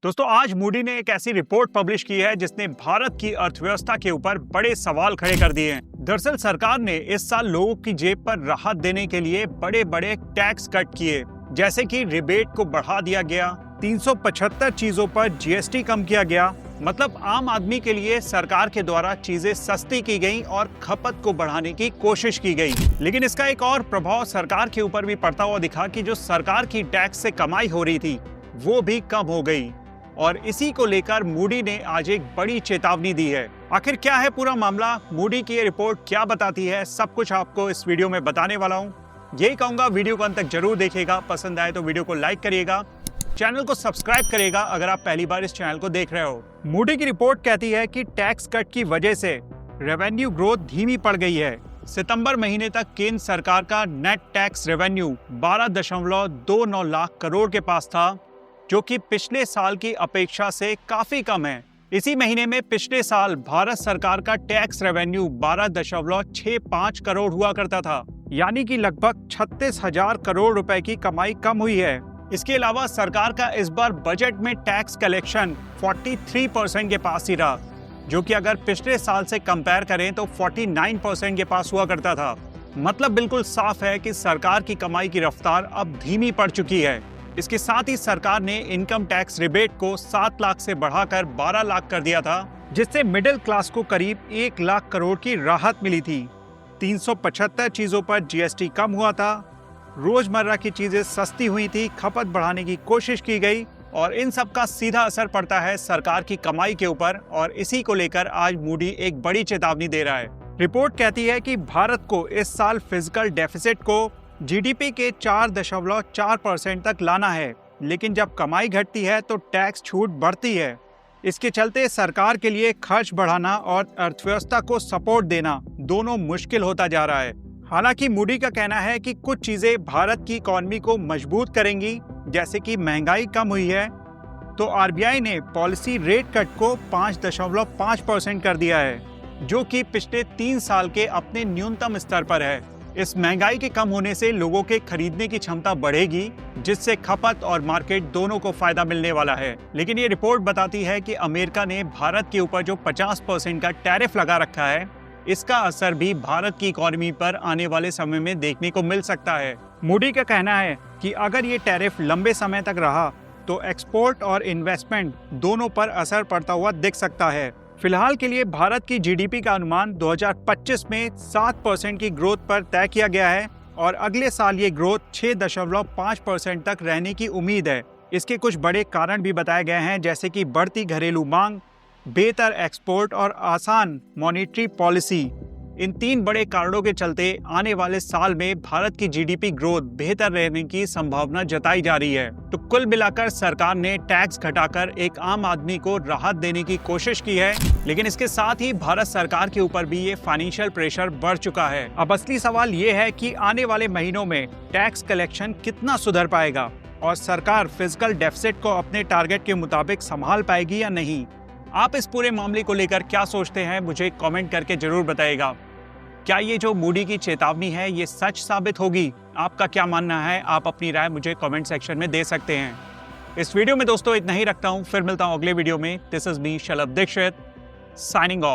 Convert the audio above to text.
दोस्तों आज मूडी ने एक ऐसी रिपोर्ट पब्लिश की है जिसने भारत की अर्थव्यवस्था के ऊपर बड़े सवाल खड़े कर दिए हैं। दरअसल सरकार ने इस साल लोगों की जेब पर राहत देने के लिए बड़े बड़े टैक्स कट किए, जैसे कि रिबेट को बढ़ा दिया गया, 375 चीजों पर जीएसटी कम किया गया। मतलब आम आदमी के लिए सरकार के द्वारा चीजें सस्ती की गई और खपत को बढ़ाने की कोशिश की गई। लेकिन इसका एक और प्रभाव सरकार के ऊपर भी पड़ता हुआ दिखा कि जो सरकार की टैक्स से कमाई हो रही थी वो भी कम हो गई। और इसी को लेकर मूडी ने आज एक बड़ी चेतावनी दी है। आखिर क्या है पूरा मामला, मूडी की ये रिपोर्ट क्या बताती है, सब कुछ आपको इस वीडियो में बताने वाला हूँ। यही कहूंगा वीडियो को अंत तक जरूर देखिएगा, पसंद आए तो वीडियो को लाइक करिएगा, चैनल को सब्सक्राइब करिएगा अगर आप पहली बार इस चैनल को देख रहे हो। मूडी की रिपोर्ट कहती है कि टैक्स कट की वजह से रेवेन्यू ग्रोथ धीमी पड़ गई है। सितंबर महीने तक केंद्र सरकार का net tax revenue 12.29 lakh crore के पास था, जो कि पिछले साल की अपेक्षा से काफी कम है। इसी महीने में पिछले साल भारत सरकार का टैक्स रेवेन्यू 12.65 करोड़ हुआ करता था, यानी कि लगभग 36,000 करोड़ रुपए की कमाई कम हुई है। इसके अलावा सरकार का इस बार बजट में टैक्स कलेक्शन 43% के पास ही रहा, जो कि अगर पिछले साल से कंपेयर करें तो 49% के पास हुआ करता था। मतलब बिल्कुल साफ है कि सरकार की कमाई की रफ्तार अब धीमी पड़ चुकी है। इसके साथ ही सरकार ने इनकम टैक्स रिबेट को 7 लाख से बढ़ाकर 12 लाख कर दिया था, जिससे मिडिल क्लास को करीब 1 लाख करोड़ की राहत मिली थी। 375 चीजों पर जीएसटी कम हुआ था, रोजमर्रा की चीजें सस्ती हुई थी, खपत बढ़ाने की कोशिश की गई और इन सब का सीधा असर पड़ता है सरकार की कमाई के ऊपर। और इसी को लेकर आज मूडी एक बड़ी चेतावनी दे रहा है। रिपोर्ट कहती है कि भारत को इस साल फिजिकल डेफिसिट को जीडीपी के 4.4% तक लाना है, लेकिन जब कमाई घटती है तो टैक्स छूट बढ़ती है। इसके चलते सरकार के लिए खर्च बढ़ाना और अर्थव्यवस्था को सपोर्ट देना दोनों मुश्किल होता जा रहा है। हालांकि मूडी का कहना है कि कुछ चीजें भारत की इकोनॉमी को मजबूत करेंगी, जैसे कि महंगाई कम हुई है तो आरबीआई ने पॉलिसी रेट कट को 5.5% कर दिया है, जो कि पिछले 3 साल के अपने न्यूनतम स्तर पर है। इस महंगाई के कम होने से लोगों के खरीदने की क्षमता बढ़ेगी, जिससे खपत और मार्केट दोनों को फायदा मिलने वाला है। लेकिन ये रिपोर्ट बताती है कि अमेरिका ने भारत के ऊपर जो 50% का टैरिफ लगा रखा है, इसका असर भी भारत की इकोनॉमी पर आने वाले समय में देखने को मिल सकता है। मूडी का कहना है कि अगर ये टैरिफ लंबे समय तक रहा तो एक्सपोर्ट और इन्वेस्टमेंट दोनों पर असर पड़ता हुआ दिख सकता है। फिलहाल के लिए भारत की जीडीपी का अनुमान 2025 में 7% की ग्रोथ पर तय किया गया है और अगले साल ये ग्रोथ 6.5% तक रहने की उम्मीद है। इसके कुछ बड़े कारण भी बताए गए हैं, जैसे कि बढ़ती घरेलू मांग, बेहतर एक्सपोर्ट और आसान मॉनेटरी पॉलिसी। इन 3 बड़े कारणों के चलते आने वाले साल में भारत की जीडीपी ग्रोथ बेहतर रहने की संभावना जताई जा रही है। तो कुल मिलाकर सरकार ने टैक्स घटाकर एक आम आदमी को राहत देने की कोशिश की है, लेकिन इसके साथ ही भारत सरकार के ऊपर भी ये फाइनेंशियल प्रेशर बढ़ चुका है। अब असली सवाल ये है कि आने वाले महीनों में टैक्स कलेक्शन कितना सुधर पाएगा और सरकार फिजिकल डेफिसिट को अपने टारगेट के मुताबिक संभाल पाएगी या नहीं। आप इस पूरे मामले को लेकर क्या सोचते हैं, मुझे कमेंट करके जरूर बताइएगा। क्या ये जो मूडी की चेतावनी है ये सच साबित होगी? आपका क्या मानना है? आप अपनी राय मुझे कमेंट सेक्शन में दे सकते हैं। इस वीडियो में दोस्तों इतना ही रखता हूँ, फिर मिलता हूँ अगले वीडियो में। This is me Shalabh Dixit, signing of.